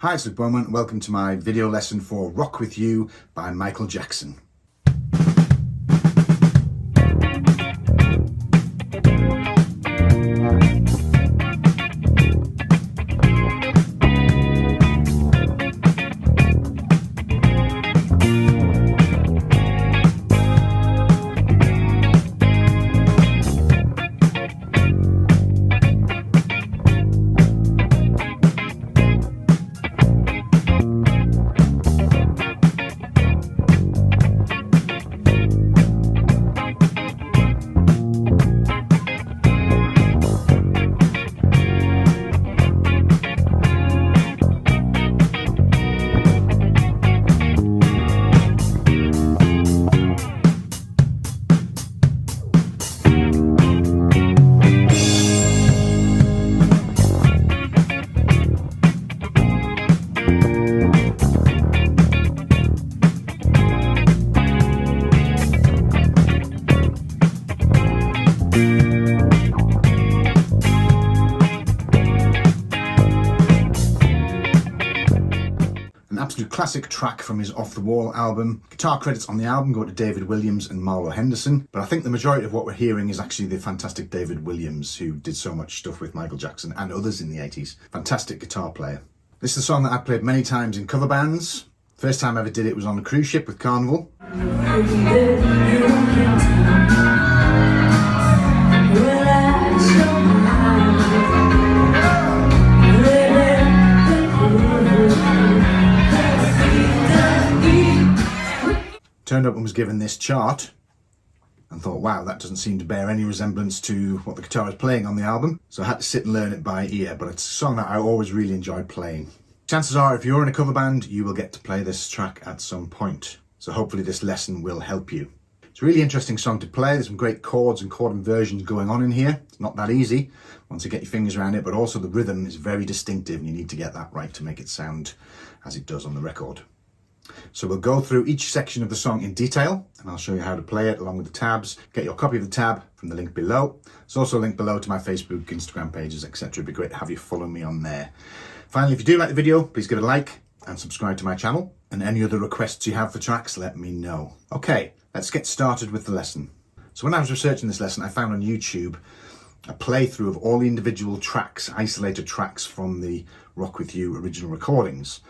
Hi, it's Bowman. Welcome to my video lesson for Rock With You by Michael Jackson. An absolute classic track from his Off the Wall album. Guitar credits on the album go to David Williams and Marlo Henderson, but I think the majority of what we're hearing is actually the fantastic David Williams, who did so much stuff with Michael Jackson and others in the 80s. Fantastic guitar player. This is a song that I've played many times in cover bands. First time I ever did it was on a cruise ship with Carnival. Turned up and was given this chart and thought, wow, that doesn't seem to bear any resemblance to what the guitar is playing on the album. So I had to sit and learn it by ear, but it's a song that I always really enjoyed playing. Chances are, if you're in a cover band, you will get to play this track at some point. So hopefully this lesson will help you. It's a really interesting song to play. There's some great chords and chord inversions going on in here. It's not that easy once you get your fingers around it, but also the rhythm is very distinctive and you need to get that right to make it sound as it does on the record. So we'll go through each section of the song in detail and I'll show you how to play it along with the tabs. Get your copy of the tab from the link below. There's also a link below to my Facebook, Instagram pages, etc. It'd be great to have you follow me on there. Finally, if you do like the video, please give it a like and subscribe to my channel. And any other requests you have for tracks, let me know. Okay, let's get started with the lesson. So when I was researching this lesson, I found on YouTube a playthrough of all the individual tracks, isolated tracks from the Rock With You original recordings.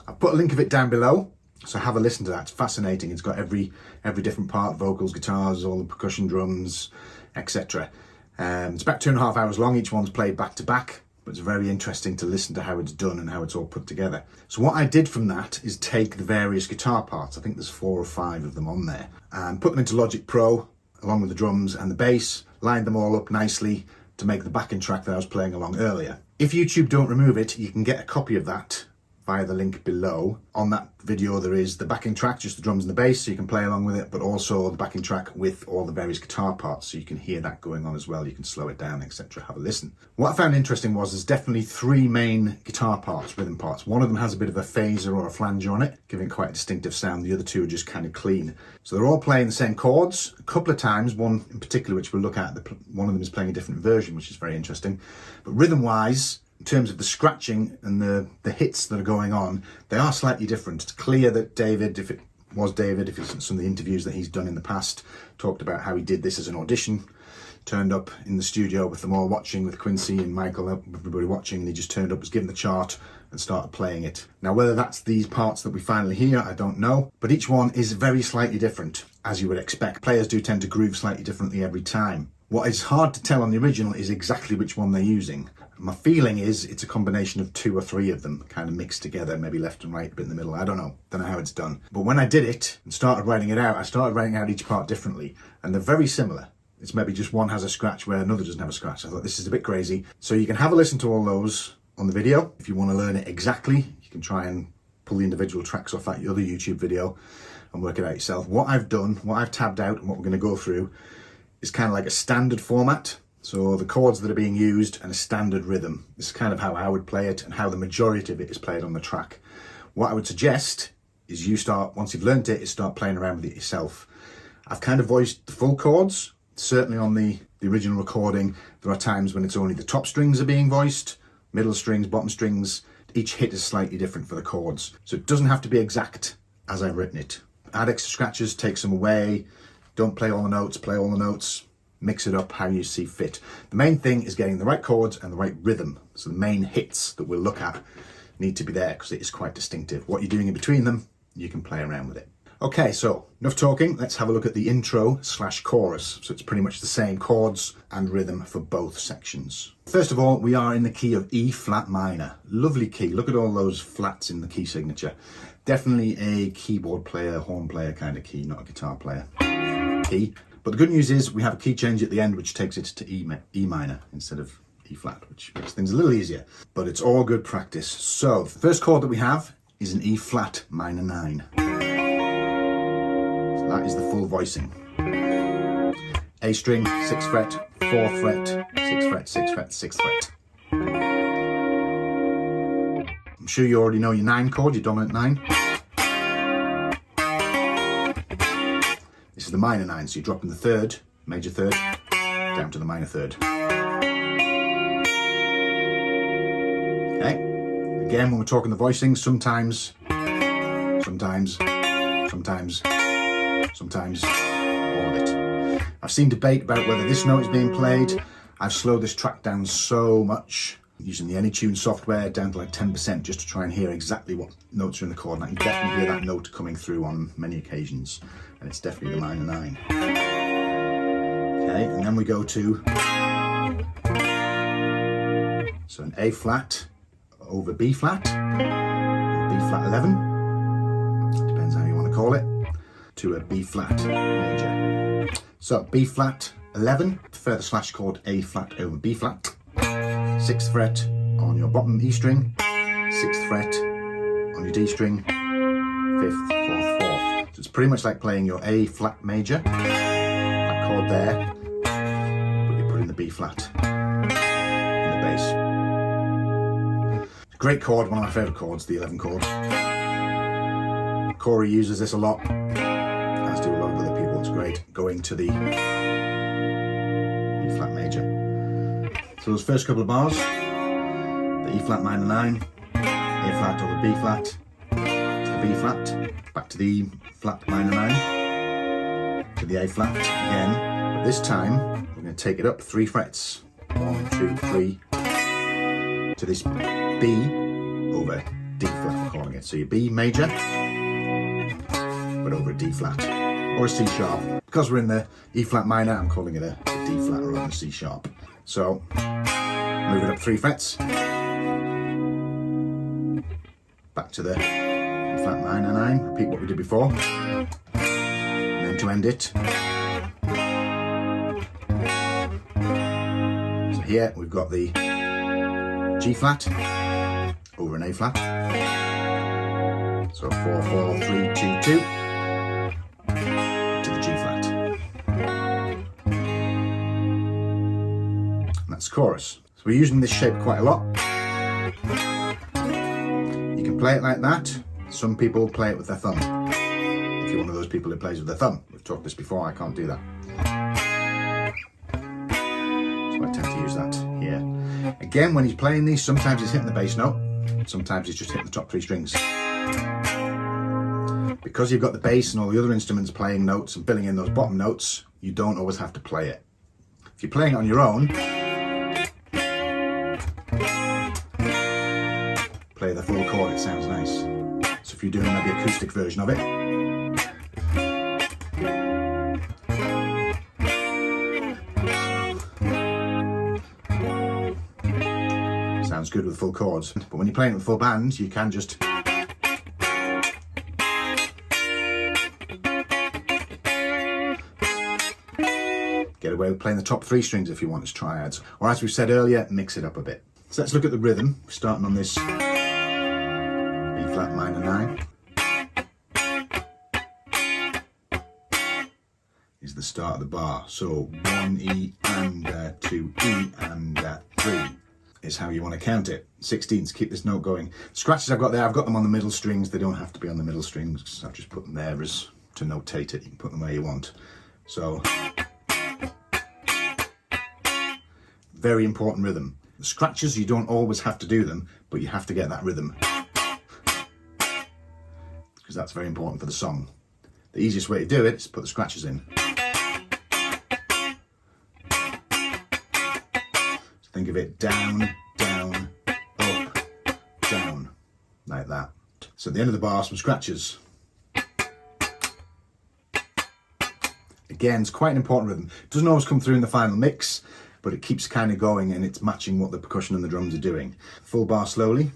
I've put a link of it down below, so have a listen to that. It's fascinating. It's got every different part, vocals, guitars, all the percussion, drums, etc. It's about 2.5 hours long. Each one's played back to back, but it's very interesting to listen to how it's done and how it's all put together. So what I did from that is take the various guitar parts, I think there's 4 or 5 of them on there, and put them into Logic Pro, along with the drums and the bass, lined them all up nicely to make the backing track that I was playing along earlier. If YouTube don't remove it, you can get a copy of that via the link below. On that video there is the backing track, just the drums and the bass, so you can play along with it, but also the backing track with all the various guitar parts, so you can hear that going on as well. You can slow it down, etc. Have a listen. What I found interesting was there's definitely 3 main guitar parts, rhythm parts. One of them has a bit of a phaser or a flanger on it, giving quite a distinctive sound. The other 2 are just kind of clean. So they're all playing the same chords. A couple of times, one in particular which we'll look at, one of them is playing a different version, which is very interesting. But rhythm-wise, in terms of the scratching and the hits that are going on, they are slightly different. It's clear that David, if it's some of the interviews that he's done in the past, talked about how he did this as an audition, turned up in the studio with them all watching, with Quincy and Michael, everybody watching, and he just turned up, was given the chart and started playing it. Now, whether that's these parts that we finally hear, I don't know, but each one is very slightly different, as you would expect. Players do tend to groove slightly differently every time. What is hard to tell on the original is exactly which one they're using. My feeling is it's a combination of 2 or 3 of them kind of mixed together, maybe left and right, a bit in the middle. I don't know how it's done. But when I did it and started writing it out, I started writing out each part differently, and they're very similar. It's maybe just one has a scratch where another doesn't have a scratch. I thought this is a bit crazy. So you can have a listen to all those on the video. If you want to learn it exactly, you can try and pull the individual tracks off that other YouTube video and work it out yourself. What I've done, what I've tabbed out and what we're going to go through is kind of like a standard format. So the chords that are being used and a standard rhythm. This is kind of how I would play it and how the majority of it is played on the track. What I would suggest is you start, once you've learned it, is start playing around with it yourself. I've kind of voiced the full chords. Certainly on the original recording, there are times when it's only the top strings are being voiced, middle strings, bottom strings. each hit is slightly different for the chords. So it doesn't have to be exact as I've written it. Add extra scratches, take some away. Don't play all the notes, play all the notes. Mix it up how you see fit. The main thing is getting the right chords and the right rhythm. So the main hits that we'll look at need to be there because it is quite distinctive. What you're doing in between them, you can play around with it. Okay, so enough talking. Let's have a look at the intro / chorus. So it's pretty much the same chords and rhythm for both sections. First of all, we are in the key of E flat minor. Lovely key. Look at all those flats in the key signature. Definitely a keyboard player, horn player kind of key, not a guitar player key. But the good news is we have a key change at the end which takes it to E minor instead of E flat, which makes things a little easier. But it's all good practice. So the first chord that we have is an E flat minor 9. So that is the full voicing. A string, 6th fret, 4th fret, 6th fret, 6th fret, 6th fret. I'm sure you already know your 9 chord, your dominant 9. This is the minor 9, so you're dropping the 3rd, major 3rd, down to the minor 3rd. Okay, again when we're talking the voicing, sometimes, all of it. I've seen debate about whether this note is being played. I've slowed this track down so much using the AnyTune software down to like 10% just to try and hear exactly what notes are in the chord, and I can definitely hear that note coming through on many occasions, and it's definitely the minor 9. Okay, and then we go to so an A flat over B flat, B flat 11, depends how you want to call it, to a B flat major. So B flat 11, further slash chord A flat over B flat, 6th fret on your bottom E string, 6th fret on your D string, 5th, 4th, 4th. So it's pretty much like playing your A flat major, that chord there, but you're putting the B flat in the bass. It's a great chord, one of my favourite chords, the 11 chord. Corey uses this a lot, as do a lot of other people. It's great going to the E flat major. So those first couple of bars, the E flat minor 9, A flat over B flat, to the B flat, back to the E flat minor 9, to the A flat again, but this time we're going to take it up 3 frets, 1, 2, 3, to this B over D flat, we're calling it. So your B major, but over a D flat, or a C sharp. Because we're in the E flat minor, I'm calling it a D flat rather than a C sharp. So, move it up 3 frets, back to the E flat minor 9, repeat what we did before, and then to end it. So here we've got the G flat over an A flat, so 4, 4, 3, 2, 2, to the G flat. That's chorus. So we're using this shape quite a lot. You can play it like that. Some people play it with their thumb. If you're one of those people who plays with their thumb. We've talked this before, I can't do that. So I tend to use that here. Again, when he's playing these, sometimes he's hitting the bass note, sometimes he's just hitting the top 3 strings. Because you've got the bass and all the other instruments playing notes and filling in those bottom notes, you don't always have to play it. If you're playing it on your own, play the full chord, it sounds nice. So if you're doing maybe acoustic version of it, sounds good with full chords. But when you're playing with full band, you can just get away with playing the top 3 strings if you want as triads. Or as we said earlier, mix it up a bit. So let's look at the rhythm, starting on this B flat minor 9. Is the start of the bar. So 1 E and 2 E and 3 is how you want to count it. 16ths, keep this note going. The scratches I've got there, I've got them on the middle strings. They don't have to be on the middle strings. I've just put them there as to notate it. You can put them where you want. So very important rhythm. The scratches, you don't always have to do them, but you have to get that rhythm, because that's very important for the song. The easiest way to do it is put the scratches in. So think of it down, down, up, down, like that. So at the end of the bar, some scratches. Again, it's quite an important rhythm. It doesn't always come through in the final mix, but it keeps kind of going and it's matching what the percussion and the drums are doing. Full bar slowly.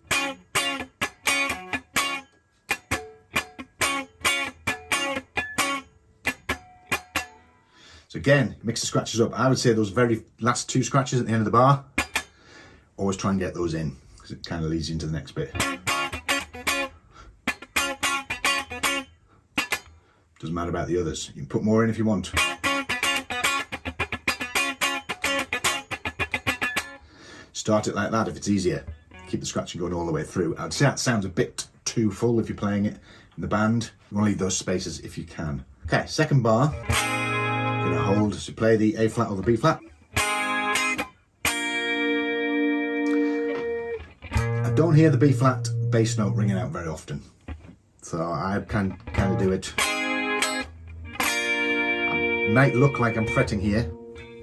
So again, mix the scratches up. I would say those very last two scratches at the end of the bar, always try and get those in, because it kind of leads you into the next bit. Doesn't matter about the others. You can put more in if you want. Start it like that if it's easier. Keep the scratching going all the way through. I'd say that sounds a bit too full if you're playing it in the band. You want to leave those spaces if you can. Okay, second bar. You're going to hold as you play the A flat or the B flat. I don't hear the B flat bass note ringing out very often, so I can kind of do it. Might look like I'm fretting here,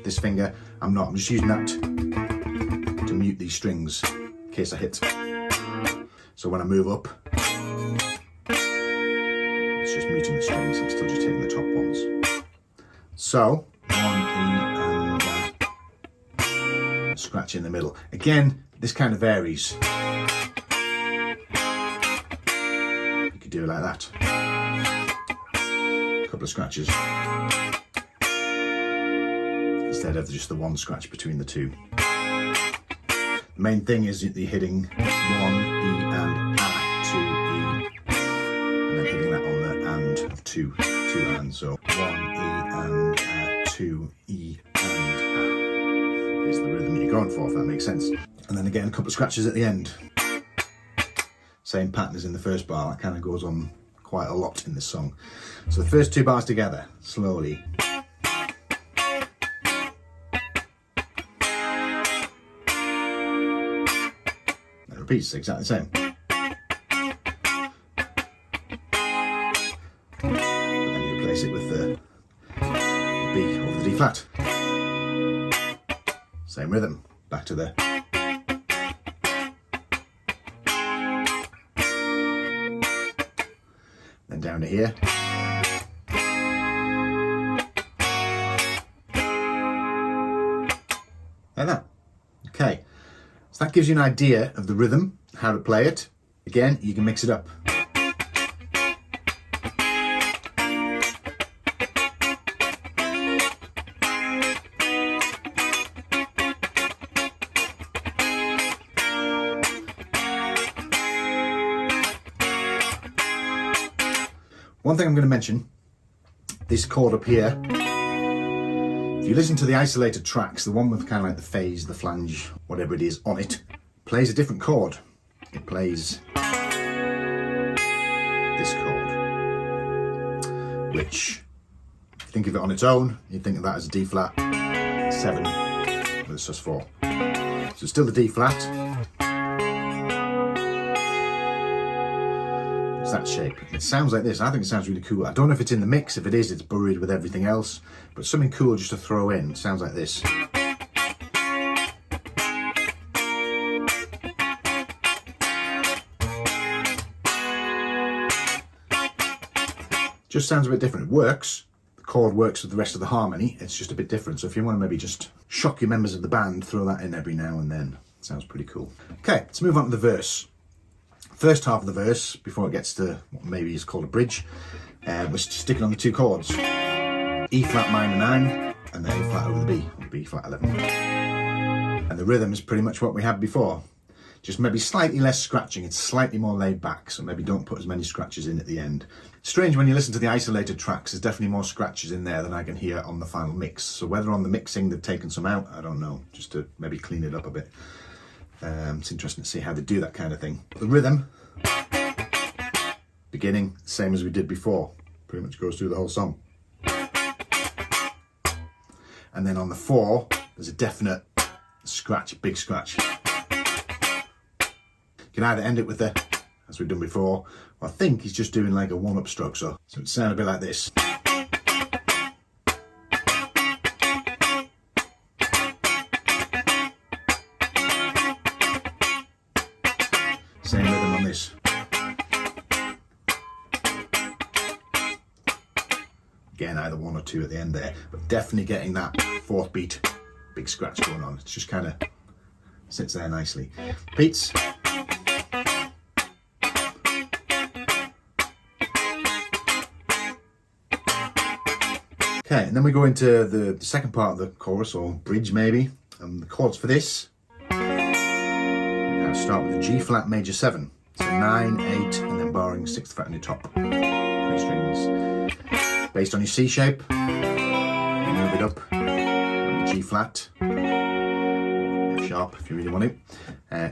this finger. I'm not. I'm just using that to mute these strings in case I hit. So when I move up, it's just muting the strings. I'm still just taking the top ones. So 1 E and scratch in the middle. Again, this kind of varies. You could do it like that. A couple of scratches, instead of just the one scratch between the two. The main thing is that you're hitting 1 E and A, 2 E, and then hitting that on the and of two ands. So 1 E and A, 2 E and A is the rhythm you're going for, if that makes sense. And then again, a couple of scratches at the end. Same pattern as in the first bar. That kind of goes on quite a lot in this song. So the first two bars together, slowly. Repeats exactly the same. And then you replace it with the B over the D flat. Same rhythm. Back to the. Then down to here. Like that. Okay. So that gives you an idea of the rhythm, how to play it. Again, you can mix it up. One thing I'm going to mention, this chord up here, if you listen to the isolated tracks, the one with kind of like the phase, the flange, whatever it is on it, plays a different chord. It plays this chord, which, if you think of it on its own, you'd think of that as a D flat 7 with a sus4. So it's still the D flat. It's that shape. It sounds like this. I think it sounds really cool. I don't know if it's in the mix. If it is, it's buried with everything else. But something cool just to throw in. It sounds like this. Just sounds a bit different. It works. The chord works with the rest of the harmony. It's just a bit different. So if you want to maybe just shock your members of the band, throw that in every now and then. It sounds pretty cool. Okay, let's move on to the verse. First half of the verse, before it gets to what maybe is called a bridge, we're sticking on the two chords. E flat minor 9 and the A flat over the B, or B flat 11. And the rhythm is pretty much what we had before. Just maybe slightly less scratching, it's slightly more laid back, so maybe don't put as many scratches in at the end. Strange when you listen to the isolated tracks, there's definitely more scratches in there than I can hear on the final mix. So whether on the mixing they've taken some out, I don't know, just to maybe clean it up a bit. It's interesting to see how they do that kind of thing. The rhythm, beginning, same as we did before, pretty much goes through the whole song. And then on the 4, there's a definite scratch, big scratch. You can either end it with the, as we've done before, or I think he's just doing like a one-up stroke, so it sounds a bit like this. Same rhythm on this. Again, either one or two at the end there, but definitely getting that fourth beat, big scratch going on. It just kind of sits there nicely. Beats. Okay, and then we go into the second part of the chorus, or bridge maybe. The chords for this, we're going to start with the G flat major 7. So 9, 8, and then barring 6th fret on your top. 3 strings. Based on your C shape, you move it up on your G flat, F sharp if you really want to.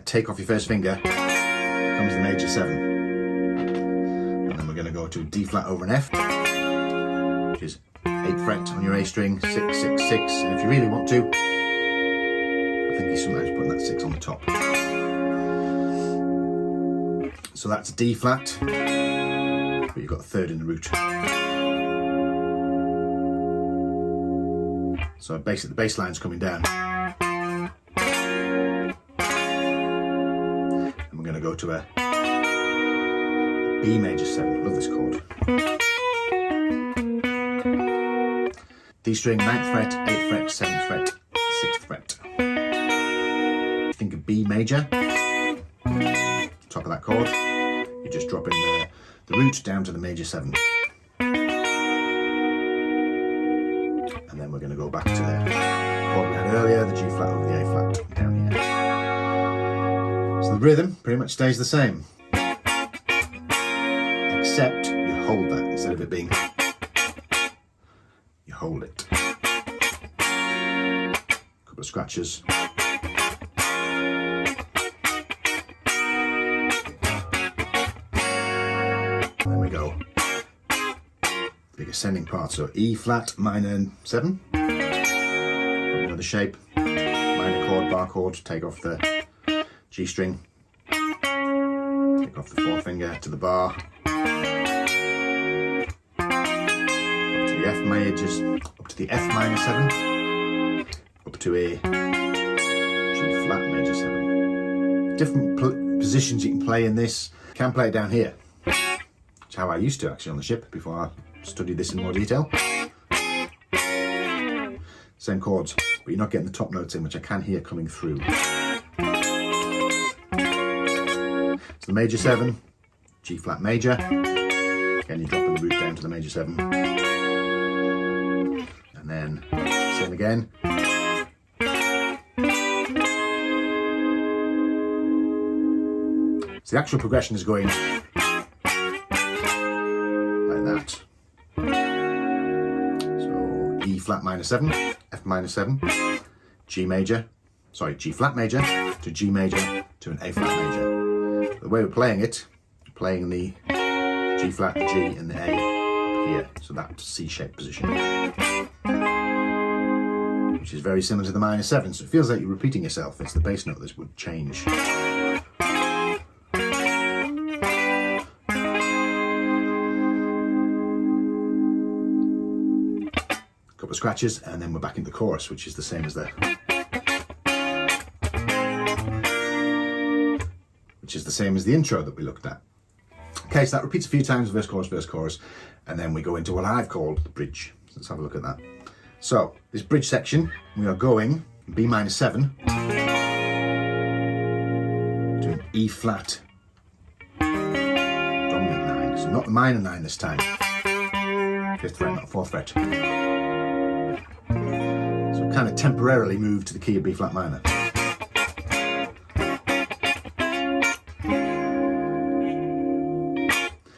Take off your first finger, comes the major 7. And then we're going to go to D flat over an F, which is 8th fret on your A string, 6, 6, 6. And if you really want to, I think he's sometimes putting that 6 on the top. So that's D flat, but you've got a 3rd in the root. So basically the bass line's coming down. And we're going to go to a B major 7. Love this chord. D string, 9th fret, 8th fret, 7th fret, 6th fret. Think of B major, top of that chord. You're just dropping the root down to the major 7. And then we're going to go back to the chord we had earlier, the G flat over the A flat, down here. So the rhythm pretty much stays the same, except you hold that instead of it being, you hold it. Couple of scratches. And then we go. Big ascending part, so E flat minor 7, another shape, minor chord, bar chord, take off the G string, take off the 4th finger to the bar, up to the F major, up to the F minor 7, up to a G flat major 7. Different positions you can play in this. You can play it down here, which is how I used to actually on the ship before I studied this in more detail. Same chords, but you're not getting the top notes in, which I can hear coming through. So the major 7, G flat major. Again, you're dropping the root down to the major 7. And then same again. So the actual progression is going like that. E flat minor 7, F minor 7, G major, sorry, G flat major to G major to an A flat major. The way we're playing it, playing the G flat, the G and the A up here, so that C shaped position, which is very similar to the minor 7, so it feels like you're repeating yourself. It's the bass note that would change. Couple of scratches, and then we're back into the chorus, which is the same as the intro that we looked at. Okay, so that repeats a few times, verse, chorus, and then we go into what I've called the bridge. So let's have a look at that. So this bridge section, we are going B minor 7 to an E flat dominant 9, so not the minor 9 this time, 5th fret, not 4th fret. So kind of temporarily moved to the key of B flat minor.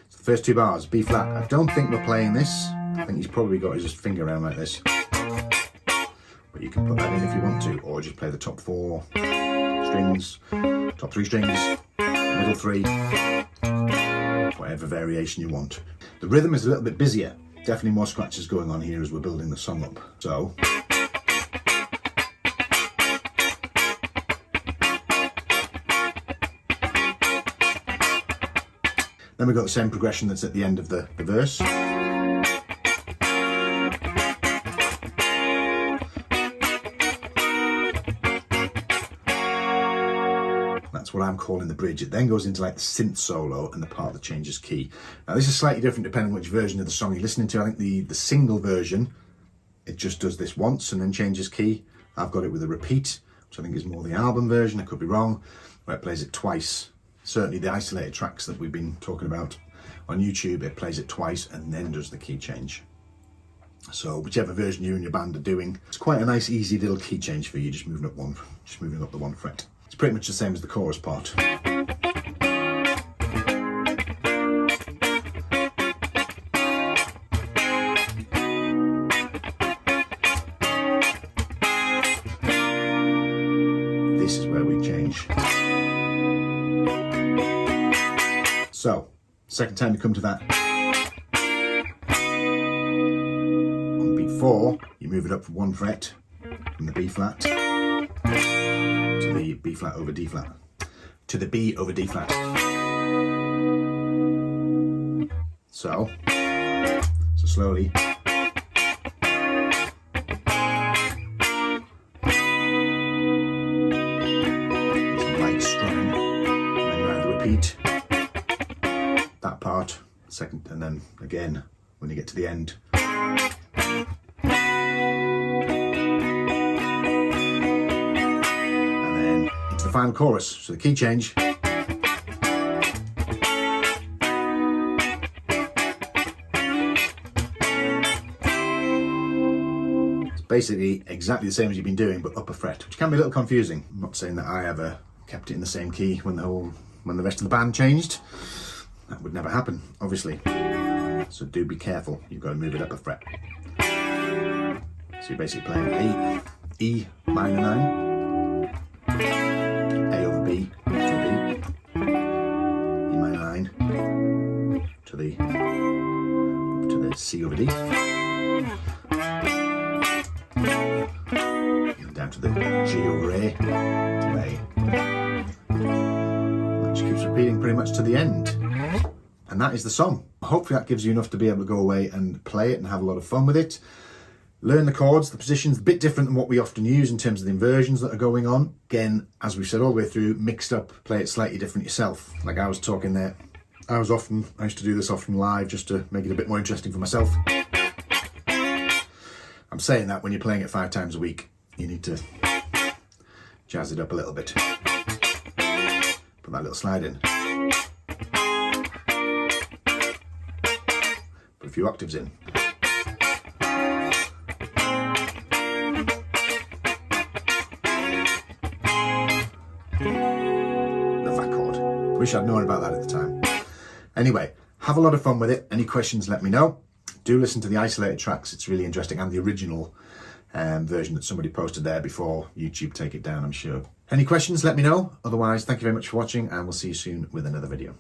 So the first 2 bars, B flat. I don't think we're playing this. I think he's probably got his finger around like this. But you can put that in if you want to, or just play the top 4 strings, top 3 strings, middle 3, whatever variation you want. The rhythm is a little bit busier. Definitely more scratches going on here as we're building the song up. So Then we've got the same progression that's at the end of the verse. That's what I'm calling the bridge. It then goes into like the synth solo and the part that changes key. Now this is slightly different depending on which version of the song you're listening to. I think the single version, it just does this once and then changes key. I've got it with a repeat, which I think is more the album version, I could be wrong, where it plays it twice. Certainly the isolated tracks that we've been talking about on YouTube, it plays it twice and then does the key change. So whichever version you and your band are doing, it's quite a nice easy little key change for you, just moving up the one fret. It's pretty much the same as the chorus part. This is where we change. So, second time you come to that. On beat 4, you move it up for 1 fret from the B flat to the B flat over D flat, to the B over D flat. So slowly. Some light strumming, and then you either repeat that part, second, and then again when you get to the end. The final chorus, so the key change. It's basically exactly the same as you've been doing, but up a fret, which can be a little confusing. I'm not saying that I ever kept it in the same key when the rest of the band changed. That would never happen, obviously. So do be careful. You've got to move it up a fret. So you're basically playing E minor 9. A over B to B, E minor 9 to the C over D, and down to the G over A to A. Which keeps repeating pretty much to the end. And that is the song. Hopefully that gives you enough to be able to go away and play it and have a lot of fun with it. Learn the chords, the positions, a bit different than what we often use in terms of the inversions that are going on. Again, as we've said all the way through, mixed up, play it slightly different yourself. Like I was talking there, I used to do this often live just to make it a bit more interesting for myself. I'm saying that when you're playing it 5 times a week, you need to jazz it up a little bit. Put that little slide in. Put a few octaves in. Wish I'd known about that at the time. Anyway, have a lot of fun with it. Any questions, let me know. Do listen to the isolated tracks, it's really interesting, and the original version that somebody posted there before YouTube take it down, I'm sure. Any questions, let me know. Otherwise, thank you very much for watching, and we'll see you soon with another video.